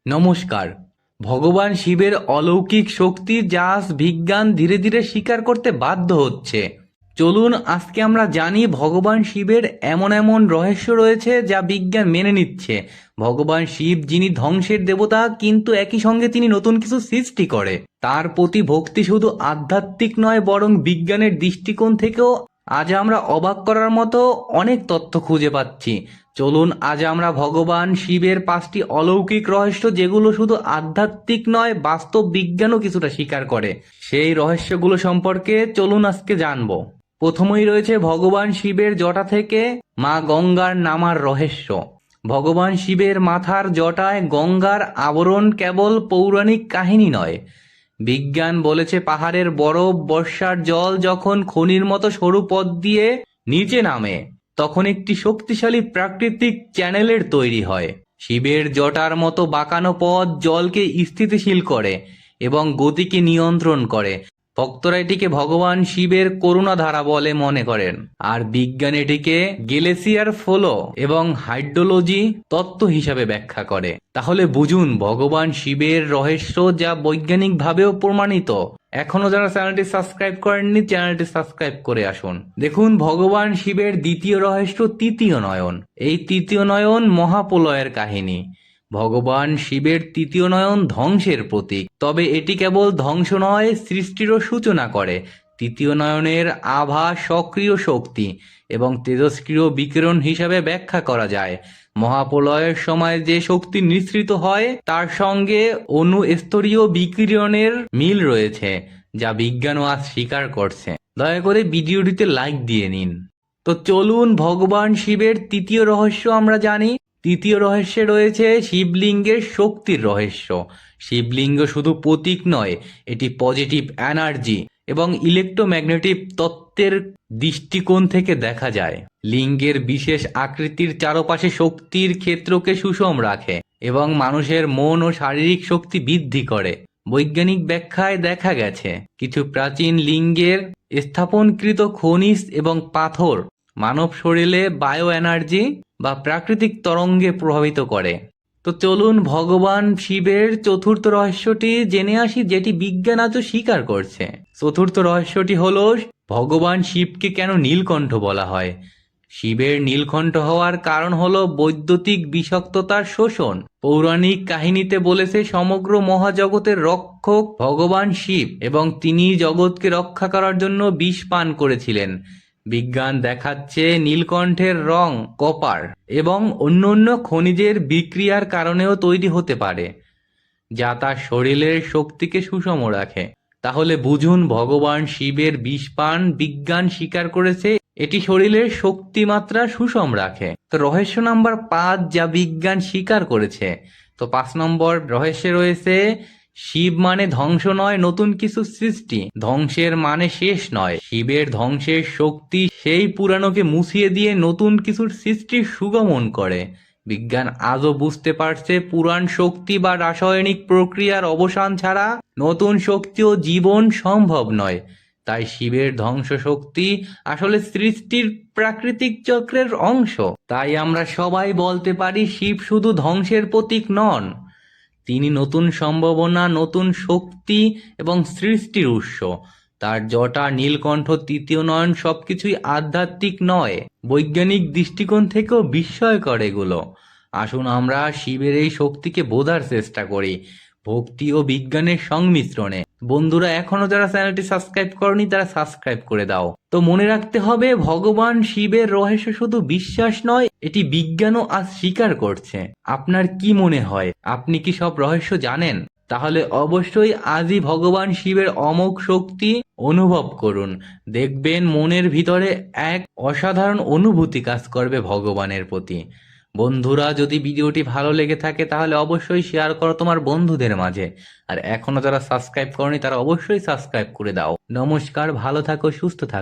নমস্কার। ভগবান শিবের অলৌকিক শক্তি যা আজ বিজ্ঞান ধীরে ধীরে স্বীকার করতে বাধ্য হচ্ছে। চলুন আজকে আমরা জানি ভগবান শিবের এমন এমন রহস্য রয়েছে যা বিজ্ঞান মেনে নিচ্ছে। ভগবান শিব যিনি ধ্বংসের দেবতা, কিন্তু একই সঙ্গে তিনি নতুন কিছু সৃষ্টি করে। তার প্রতি ভক্তি শুধু আধ্যাত্মিক নয়, বরং বিজ্ঞানের দৃষ্টিকোণ থেকেও আজ আমরা অবাক করার মতো অনেক তথ্য খুঁজে পাচ্ছি। চলুন আজ আমরা ভগবান শিবের 5টি অলৌকিক রহস্য, যেগুলো শুধু আধ্যাত্মিক নয়, বাস্তব বিজ্ঞানও কিছুটা স্বীকার করে, সেই রহস্যগুলো সম্পর্কে চলুন আজকে জানবো। প্রথমেই রয়েছে ভগবান শিবের জটা থেকে মা গঙ্গার নামার রহস্য। ভগবান শিবের মাথার জটায় গঙ্গার আবরণ কেবল পৌরাণিক কাহিনী নয়। বিজ্ঞান বলেছে পাহাড়ের বরফ, বর্ষার জল যখন খনির মতো সরু পথ দিয়ে নিচে নামে, তখন একটি শক্তিশালী প্রাকৃতিক চ্যানেলের তৈরি হয়। শিবের জটার মতো বাঁকানো পথ জলকে স্থিতিশীল করে এবং গতিকে নিয়ন্ত্রণ করে। ভক্তরা এটিকে ভগবান শিবের করুণা ধারা বলে মনে করেন, আর বিজ্ঞান এটিকে গ্লেসিয়ার ফ্লো এবং হাইড্রোলজি তত্ত্ব হিসাবে ব্যাখ্যা করে। তাহলে বুঝুন ভগবান শিবের রহস্য যা বৈজ্ঞানিকভাবেও প্রমাণিত। এখনো যারা চ্যানেলটি সাবস্ক্রাইব করেননি, চ্যানেলটি সাবস্ক্রাইব করে আসুন। দেখুন ভগবান শিবের দ্বিতীয় রহস্য, তৃতীয় নয়ন। এই তৃতীয় নয়ন মহাপ্রলয়ের কাহিনী। ভগবান শিবের তৃতীয় নয়ন ধ্বংসের প্রতীক, তবে এটি কেবল ধ্বংস নয়, সৃষ্টিরও সূচনা করে। তৃতীয় নয়নের আভা সক্রিয় শক্তি এবং তেজস্ক্রিয় বিকিরণ হিসাবে ব্যাখ্যা করা যায়। মহাপ্রলয়ের সময় যে শক্তি নিঃসৃত হয় তার সঙ্গে অণুস্তরীয় বিকিরণের মিল রয়েছে, যা বিজ্ঞানও আজ স্বীকার করছে। দয়া করে ভিডিওটিতে লাইক দিয়ে নিন। তো চলুন ভগবান শিবের তৃতীয় রহস্য আমরা জানি। তৃতীয় রহস্যে রয়েছে শিবলিঙ্গের শক্তির রহস্য। শিবলিঙ্গ শুধু প্রতীক নয়, এটি পজিটিভ এনার্জি এবং ইলেকট্রোম্যাগনেটিক তত্ত্বের দৃষ্টিকোণ থেকে দেখা যায়। লিঙ্গের বিশেষ আকৃতির চারপাশে শক্তির ক্ষেত্রকে সুষম রাখে এবং মানুষের মন ও শারীরিক শক্তি বৃদ্ধি করে। বৈজ্ঞানিক ব্যাখ্যায় দেখা গেছে কিছু প্রাচীন লিঙ্গের স্থাপনকৃত খনিজ এবং পাথর মানব শরীরে বায়ো এনার্জি বা প্রাকৃতিক তরঙ্গে প্রভাবিত করে। তো চলুন ভগবান শিবের চতুর্থ রহস্যটি জেনে আসি, যেটি বিজ্ঞান আজও স্বীকার করছে। চতুর্থ রহস্যটি হলো ভগবান শিবকে কেন নীলকণ্ঠ বলা হয়। শিবের নীলকণ্ঠ হওয়ার কারণ হলো বৈদ্যুতিক বিষাক্ততার শোষণ। পৌরাণিক কাহিনীতে বলেছে সমগ্র মহাজগতের রক্ষক ভগবান শিব, এবং তিনি জগৎকে রক্ষা করার জন্য বিষ পান করেছিলেন। বিজ্ঞান দেখাচ্ছে নীলকণ্ঠের রং কপার এবং অন্যান্য খনিজের বিক্রিয়ার কারণেও তৈরি হতে পারে, যা তার শরীরের শক্তিকে সুষম রাখে। তাহলে বুঝুন ভগবান শিবের বিষ পান বিজ্ঞান স্বীকার করেছে এটি শরীরের শক্তিমাত্রা সুষম রাখে। তো রহস্য নাম্বার 5 যা বিজ্ঞান স্বীকার করেছে। তো 5 নম্বর রহস্যে রয়েছে শিব মানে ধ্বংস নয়, নতুন কিছু সৃষ্টি। ধ্বংসের মানে শেষ নয়। শিবের ধ্বংসের শক্তি সেই পুরানোকে মুছিয়ে দিয়ে নতুন কিছুর সৃষ্টির সুগমন করে। বিজ্ঞান আজও বুঝতে পারছে পুরাণ শক্তি বা রাসায়নিক প্রক্রিয়ার অবসান ছাড়া নতুন শক্তি ও জীবন সম্ভব নয়। তাই শিবের ধ্বংস শক্তি আসলে সৃষ্টির প্রাকৃতিক চক্রের অংশ। তাই আমরা সবাই বলতে পারি শিব শুধু ধ্বংসের প্রতীক নন, তিনি নতুন সম্ভাবনা, নতুন শক্তি এবং সৃষ্টির উৎস। তার জটা, নীলকণ্ঠ, তৃতীয় নয়ন সবকিছুই আধ্যাত্মিক নয়, বৈজ্ঞানিক দৃষ্টিকোণ থেকেও বিস্ময়কর এগুলো। আসুন আমরা শিবের এই শক্তিকে বোঝার চেষ্টা করি ভক্তি ও বিজ্ঞানের সংমিশ্রণে। বন্ধুরা, এখনো যারা চ্যানেলটি সাবস্ক্রাইব করনি তারা সাবস্ক্রাইব করে দাও। তো মনে রাখতে হবে ভগবান শিবের রহস্য শুধু বিশ্বাস নয়, এটি বিজ্ঞানও আজ স্বীকার করছে। আপনার কি মনে হয়, আপনি কি সব রহস্য জানেন? তাহলে অবশ্যই আজই ভগবান শিবের অমোঘ শক্তি অনুভব করুন। দেখবেন মনের ভিতরে এক অসাধারণ অনুভূতি কাজ করবে ভগবানের প্রতি। বন্ধুরা, যদি ভিডিওটি ভালো লেগে থাকে তাহলে অবশ্যই শেয়ার করো তোমার বন্ধুদের মাঝে। আর এখনো যারা সাবস্ক্রাইব করনি তারা অবশ্যই সাবস্ক্রাইব করে দাও। নমস্কার, ভালো থাকো, সুস্থ থাকো।